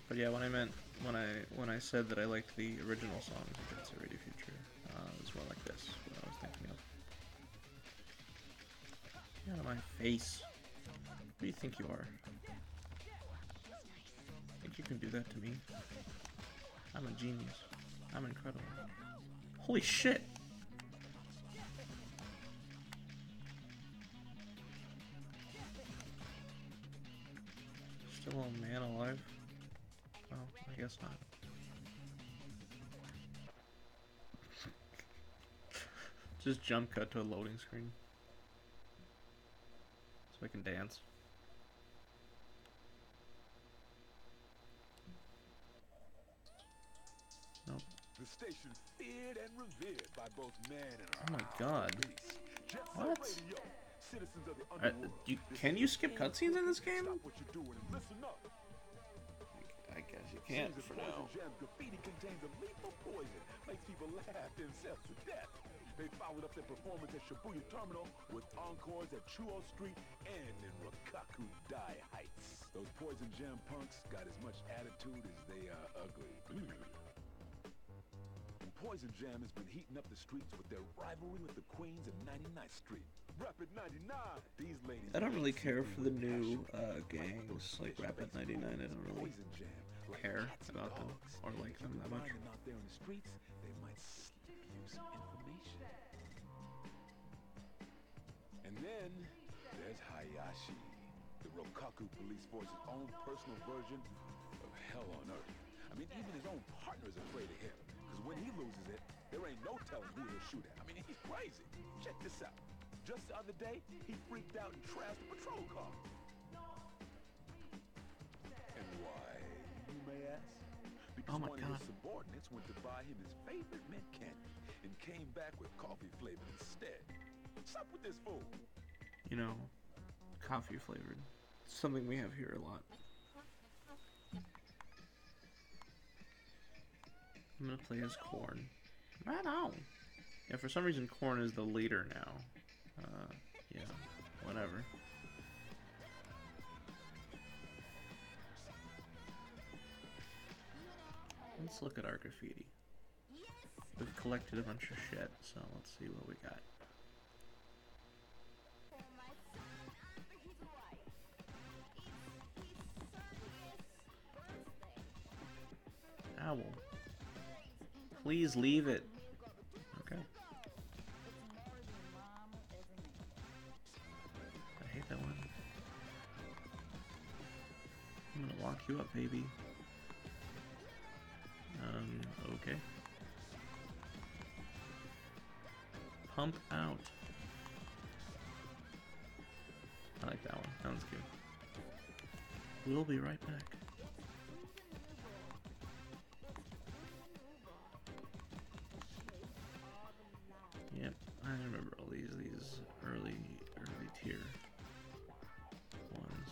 But yeah, when I said that I liked the original songs of Jet Set Radio Future, it was more like this. What I was thinking of. Get out of my face! Who do you think you are? Think you can do that to me? I'm a genius. I'm incredible. Holy shit! Still a man alive? Well, I guess not. Just jump cut to a loading screen. So I can dance. Nope. The station feared and revered by both man and Oh my god. police. Jet Set What? Radio, citizens of the underworld. Can you skip cutscenes in this game? Stop what you're doing and listen up. I guess you can't Seems for that now. Poison Jam graffiti contains a lethal poison, makes people laugh themselves to death. They followed up their performance at Shibuya Terminal with encores at Chuo Street and in Rakaku Dai Heights. Those Poison Jam punks got as much attitude as they are ugly. And Poison Jam has been heating up the streets with their rivalry with the Queens of 99th Street. Rapid 99! These ladies... I don't really care for the new gangs like Rapid 99. I don't really Poison Jam, like care cats and about them dogs. or like If them you that find much. them out there in the streets, they might slip you some information. And then there's Hayashi, the Rokaku police force's own personal version of hell on earth. I mean, even his own partner is afraid of him, because when he loses it, there ain't no telling who he'll shoot at. I mean, he's crazy. Check this out. Just the other day, he freaked out and trashed a patrol car. And why, you may ask? Because Oh my one of God. his subordinates went to buy him his favorite mint candy and came back with coffee flavor instead. What's up with this fool? You know, coffee flavored. Something we have here a lot. I'm gonna play as Corn. Right on. Yeah, for some reason Corn is the leader now. Yeah, whatever. Let's look at our graffiti. We've collected a bunch of shit, so let's see what we got. Owl. Please leave it. Okay. I hate that one. I'm gonna lock you up, baby. Okay. Pump out. I like that one. That one's cute. We'll be right back. Yep, I remember all these early tier ones.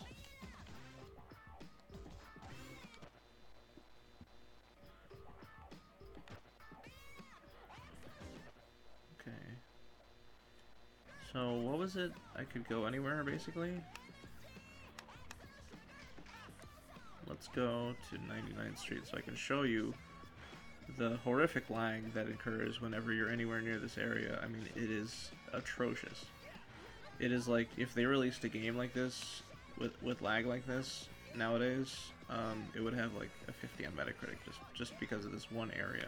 Okay. So what was it? I could go anywhere basically. Let's go to 99th Street so I can show you the horrific lag that occurs whenever you're anywhere near this area, I mean, it is atrocious. It is like, if they released a game like this, with lag like this, nowadays, it would have like a 50 on Metacritic, just because of this one area.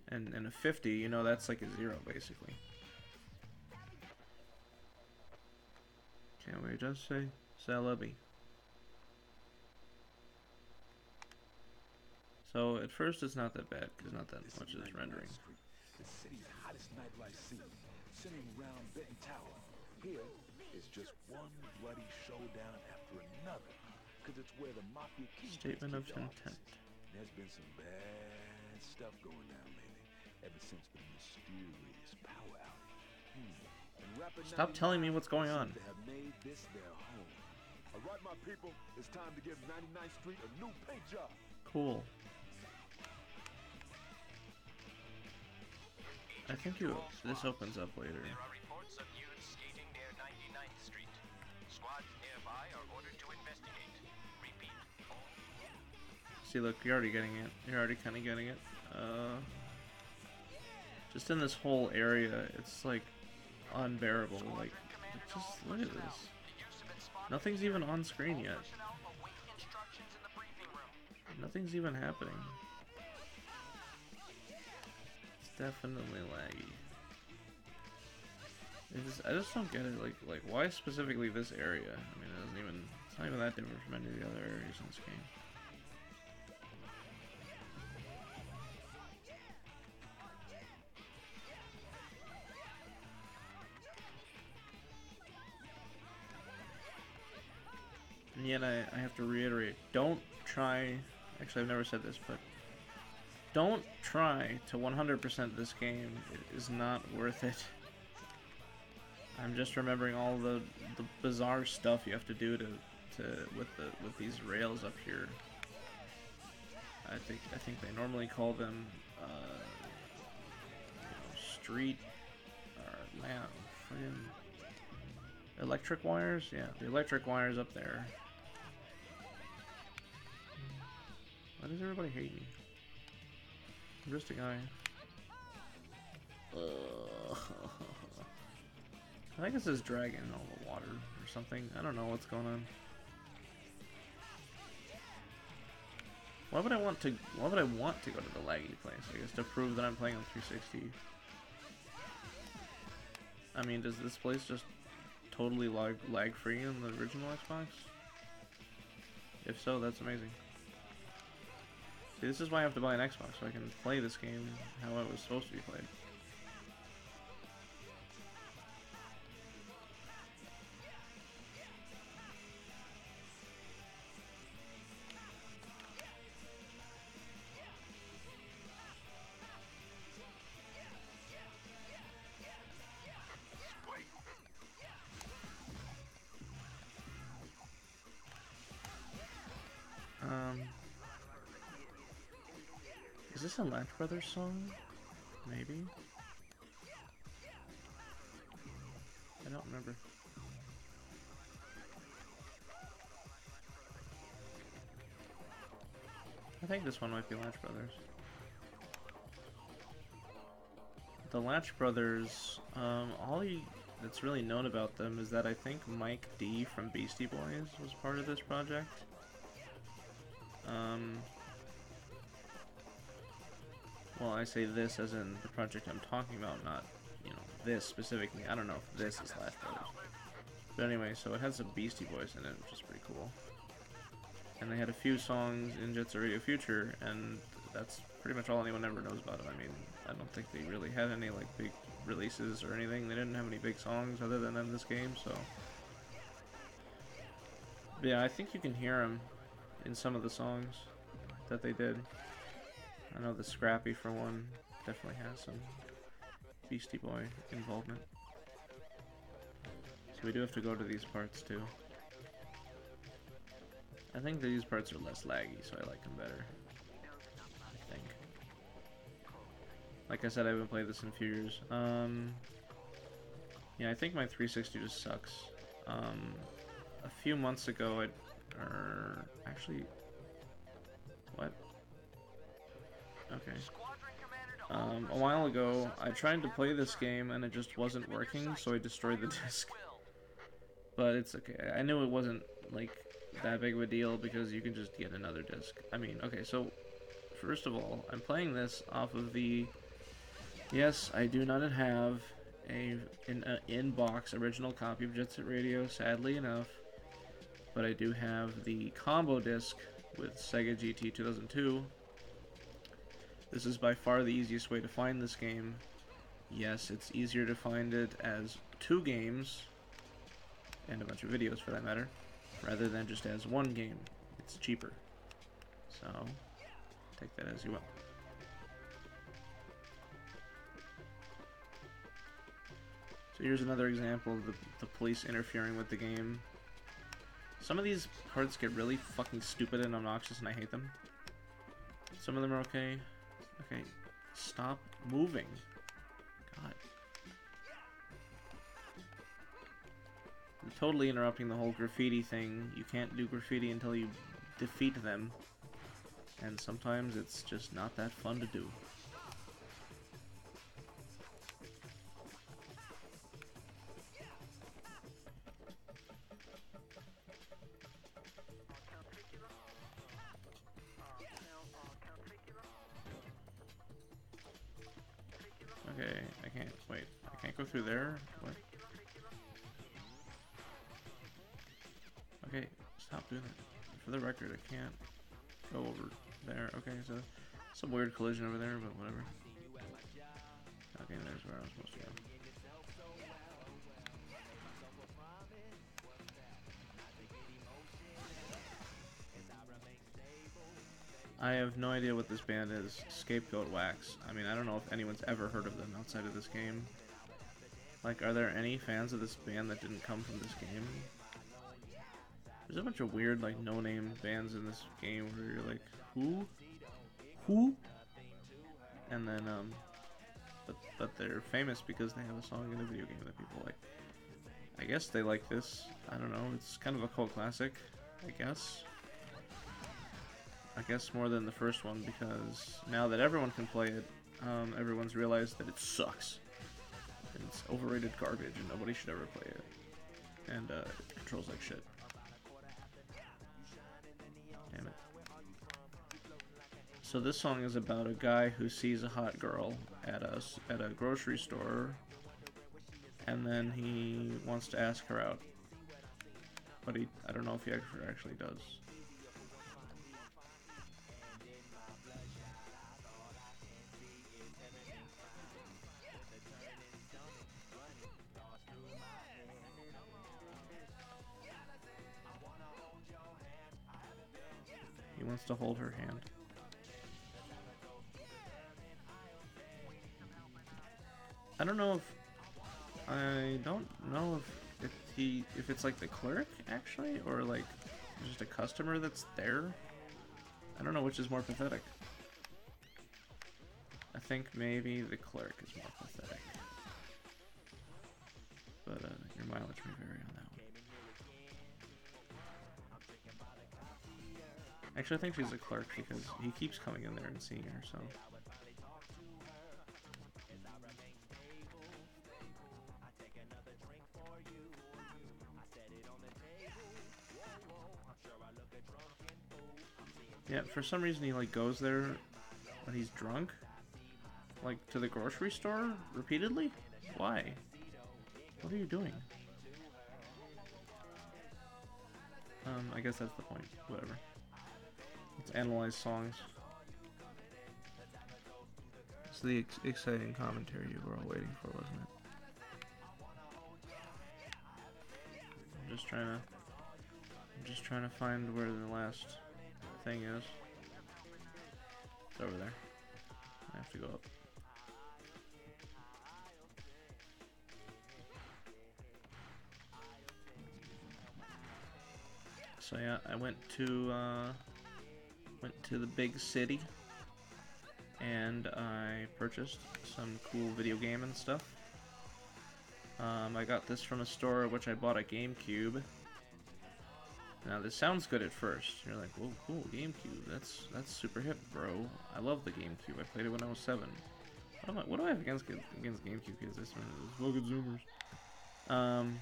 And a 50, you know, that's like a 0, basically. Can't we just say Celebi? So at first it's not that bad, because not that much is rendering. The city's hottest nightlife scene, centering around Benton Tower. Here is just one bloody showdown after another, because it's where the mafia king Statement of intent. There's been some bad stuff going down lately, ever since the mysterious power outage. Stop telling me what's going on. Have made this their home. All right, my people, it's time to give 99th Street a new paint job. Cool. I think this opens up later. There are reports of youths skating near 99th Street. Squads nearby are ordered to investigate. Repeat. See, look, you're already getting it. You're already kind of getting it. Just in this whole area, it's like unbearable. Like, just look at this. Nothing's even on screen yet. Nothing's even happening. It's definitely laggy. I just don't get it. Like, why specifically this area? I mean, it's not even that different from any of the other areas in this game. And yet I have to reiterate, don't try, actually I've never said this, but don't try to 100% this game. It is not worth it. I'm just remembering all the bizarre stuff you have to do with these rails up here. I think they normally call them street or friggin' electric wires. Yeah, the electric wires up there. Why does everybody hate me? I'm just a guy. I think this is dragging all the water or something. I don't know what's going on. Why would I want to go to the laggy place? I guess to prove that I'm playing on 360. I mean, does this place just totally lag free on the original Xbox? If so, that's amazing. See, this is why I have to buy an Xbox, so I can play this game how it was supposed to be played. Is this a Latch Brothers song? Maybe? I don't remember. I think this one might be Latch Brothers. The Latch Brothers, that's really known about them is that I think Mike D from Beastie Boys was part of this project. Well, I say this as in the project I'm talking about, not, this specifically. I don't know if this is Latch Brothers. But anyway, so it has some Beastie Boys in it, which is pretty cool. And they had a few songs in Jet Set Radio Future, and that's pretty much all anyone ever knows about them. I mean, I don't think they really had any, big releases or anything. They didn't have any big songs other than in this game, so... But yeah, I think you can hear them in some of the songs that they did. I know the Scrappy, for one, definitely has some Beastie Boy involvement. So we do have to go to these parts, too. I think these parts are less laggy, so I like them better. I think. Like I said, I haven't played this in a few years. Yeah, I think my 360 just sucks. A few months ago, actually... What? Okay. Squadron commander to all A while ago, I suspects tried to play have this been game and it just You get wasn't them in your working, sights. so I destroyed the Fire at disc. will. But it's okay. I knew it wasn't, like, that big of a deal because you can just get another disc. I mean, okay, so, first of all, I'm playing this off of the... Yes, I do not have an in-box original copy of Jet Set Radio, sadly enough. But I do have the combo disc with Sega GT 2002. This is by far the easiest way to find this game. Yes, it's easier to find it as 2 games, and a bunch of videos for that matter, rather than just as 1 game. It's cheaper. So, take that as you will. So here's another example of the police interfering with the game. Some of these parts get really fucking stupid and obnoxious and I hate them. Some of them are okay. Okay, stop moving. God. I'm totally interrupting the whole graffiti thing. You can't do graffiti until you defeat them. And sometimes it's just not that fun to do. Okay, I can't, wait, I can't go through there? What? Okay, stop doing that. For the record, I can't go over there. Okay, so some weird collision over there, but whatever. Okay, there's where I was supposed to go. I have no idea what this band is. Scapegoat Wax. I mean, I don't know if anyone's ever heard of them outside of this game. Like, are there any fans of this band that didn't come from this game? There's a bunch of weird, like, no-name bands in this game where you're like, who? Who? And then, but they're famous because they have a song in a video game that people like. I guess they like this. I don't know. It's kind of a cult classic, I guess. I guess more than the first one, because now that everyone can play it, everyone's realized that it sucks. And it's overrated garbage and nobody should ever play it. And it controls like shit. Damn it. So this song is about a guy who sees a hot girl at a grocery store, and then he wants to ask her out. But I don't know if he actually does. He wants to hold her hand. I don't know if it's like the clerk actually, or like just a customer that's there. I don't know which is more pathetic. I think maybe the clerk is more pathetic. But your mileage may vary on that one. Actually, I think she's a clerk because he keeps coming in there and seeing her, so. Yeah, for some reason he like goes there when he's drunk. Like to the grocery store repeatedly? Why? What are you doing? I guess that's the point. Whatever. Let's analyze songs. It's the exciting commentary you were all waiting for, wasn't it? I'm just trying to find where the last thing is. It's over there. I have to go up. So yeah, I went to the big city and I purchased some cool video game and stuff. I got this from a store which I bought a GameCube. Now this sounds good at first. You're like, whoa, cool, GameCube. That's super hip, bro. I love the GameCube. I played it when I was 7. What do I have against GameCube kids? This one is fucking Zoomers.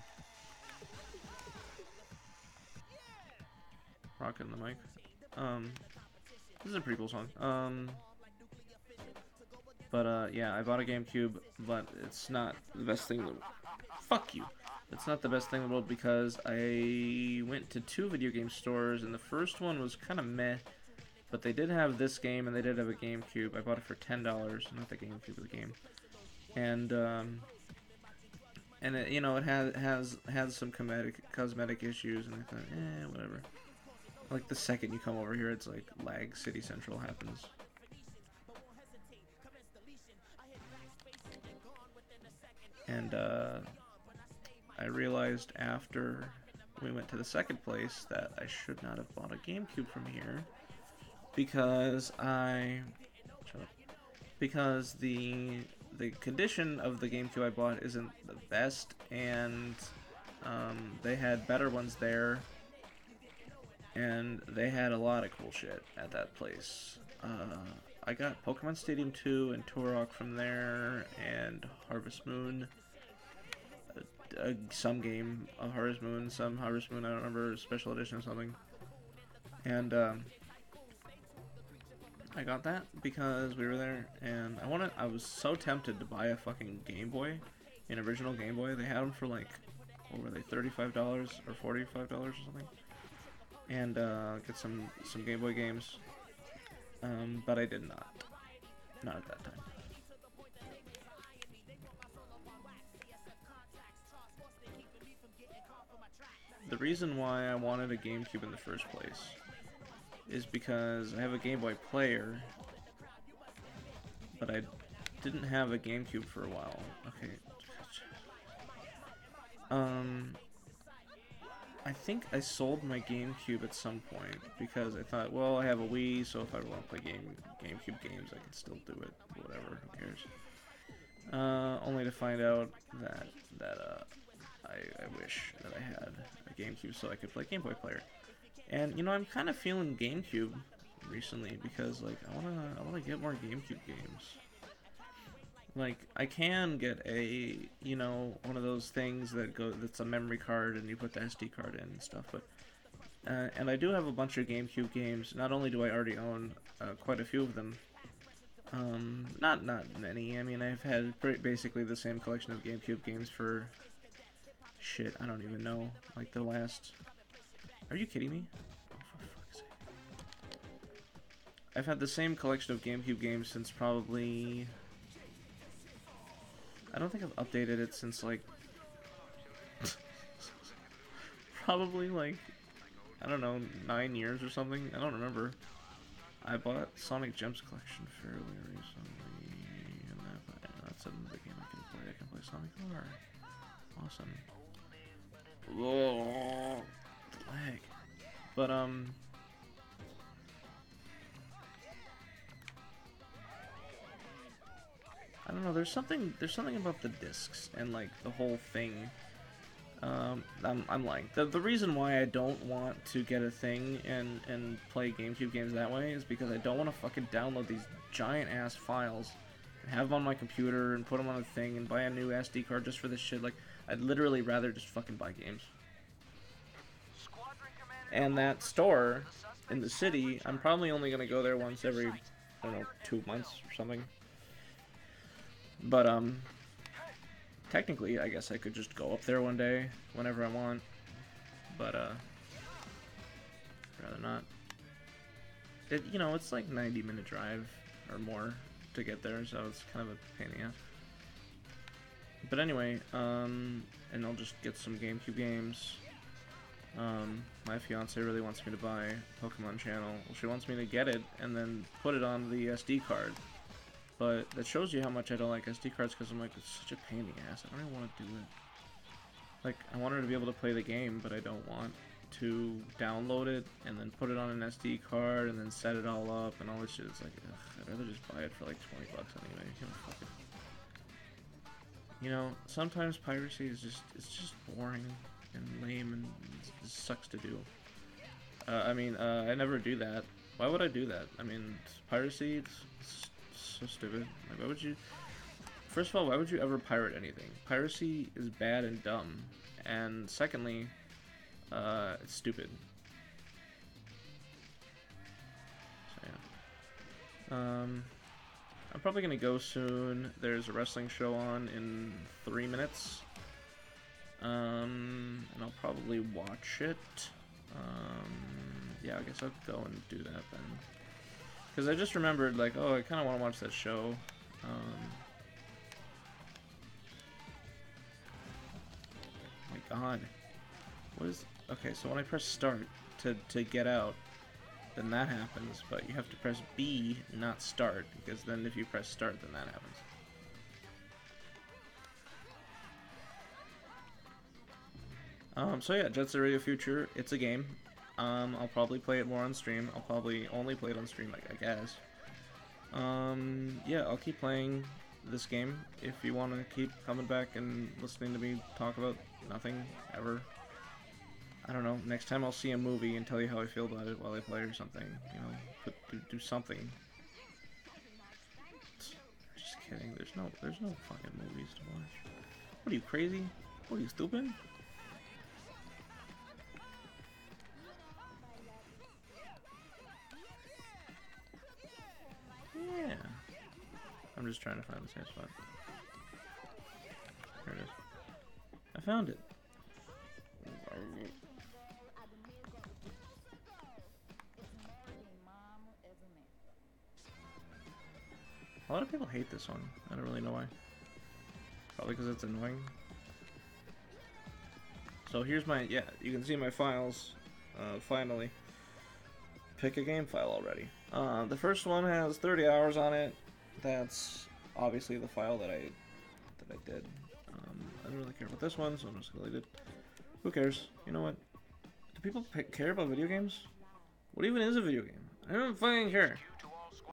Rocking the mic. This is a pretty cool song. Yeah, I bought a GameCube, but it's not the best thing in the world. Fuck you. It's not the best thing in the world because I went to 2 video game stores, and the first one was kind of meh, but they did have this game, and they did have a GameCube. I bought it for $10, not the GameCube, the game. And it, you know, it has some cosmetic issues, and I thought, whatever. Like, the second you come over here, it's like lag City Central happens. And I realized after we went to the second place that I should not have bought a GameCube from here because the condition of the GameCube I bought isn't the best, and they had better ones there, and they had a lot of cool shit at that place. I got Pokemon Stadium 2 and Turok from there, and Harvest Moon. Some game of Harvest Moon, I don't remember, special edition or something. And I got that because we were there, and I was so tempted to buy a fucking Game Boy, an original Game Boy. They had them for like, what were they, $35 or $45 or something, and get some Game Boy games. But I did not at that time. The reason why I wanted a GameCube in the first place is because I have a Game Boy player, but I didn't have a GameCube for a while. Okay. I think I sold my GameCube at some point because I thought, well, I have a Wii, so if I want to play GameCube games, I can still do it. Whatever, who cares? Only to find out that I wish that I had a GameCube so I could play Game Boy player. And you know, I'm kind of feeling GameCube recently because like I wanna get more GameCube games. Like, I can get a, you know, one of those things that's a memory card and you put the SD card in and stuff, but, and I do have a bunch of GameCube games. Not only do I already own quite a few of them, not many. I mean, I've had basically the same collection of GameCube games for, shit, I don't even know, like the last, are you kidding me? Oh, for fuck's sake. I've had the same collection of GameCube games since probably, I don't think I've updated it since, like, probably, like, I don't know, 9 years or something. I don't remember. I bought Sonic Gems Collection fairly recently, and that's another game I can play. I can play Sonic R. Awesome. Whoa, lag. But, I don't know, there's something about the discs and like the whole thing. I'm lying. The reason why I don't want to get a thing and play GameCube games that way is because I don't want to fucking download these giant ass files and have them on my computer and put them on a thing and buy a new SD card just for this shit. Like, I'd literally rather just fucking buy games. And that store in the city, I'm probably only gonna go there once every, I don't know, 2 months or something. But, technically, I guess I could just go up there one day, whenever I want. But, rather not. You know, it's like 90-minute drive or more to get there, so it's kind of a pain in the ass. But anyway, and I'll just get some GameCube games. My fiance really wants me to buy Pokemon Channel. Well, she wants me to get it and then put it on the SD card. But that shows you how much I don't like SD cards, because I'm like, it's such a pain in the ass. I don't even want to do it. Like, I want her to be able to play the game, but I don't want to download it and then put it on an SD card and then set it all up and all this shit. It's like, ugh, I'd rather just buy it for like $20 anyway. You know, sometimes piracy is just boring and lame and it sucks to do. I never do that. Why would I do that? I mean, piracy, it's so stupid. Like, why would you... First of all, why would you ever pirate anything? Piracy is bad and dumb. And secondly, it's stupid. So, yeah. I'm probably gonna go soon. There's a wrestling show on in 3 minutes. And I'll probably watch it. Yeah, I guess I'll go and do that then. Because I just remembered, like, oh, I kind of want to watch that show. Oh my god. What is... Okay, so when I press start to get out, then that happens. But you have to press B, not start. Because then if you press start, then that happens. So yeah, Jet Set Radio Future, it's a game. I'll probably play it more on stream. I'll probably only play it on stream, I guess. Yeah, I'll keep playing this game if you want to keep coming back and listening to me talk about nothing, ever. I don't know, next time I'll see a movie and tell you how I feel about it while I play or something. You know, do something. Just kidding, there's no fucking movies to watch. What are you, crazy? What are you, stupid? Yeah. I'm just trying to find the same spot. There it is. I found it. A lot of people hate this one. I don't really know why. Probably because it's annoying. So here's my, yeah, you can see my files, finally. Pick a game file already. The first one has 30 hours on it. That's obviously the file that I did. I don't really care about this one, so I'm just gonna delete it. Who cares? You know what? Do people care about video games? What even is a video game? I don't fucking care.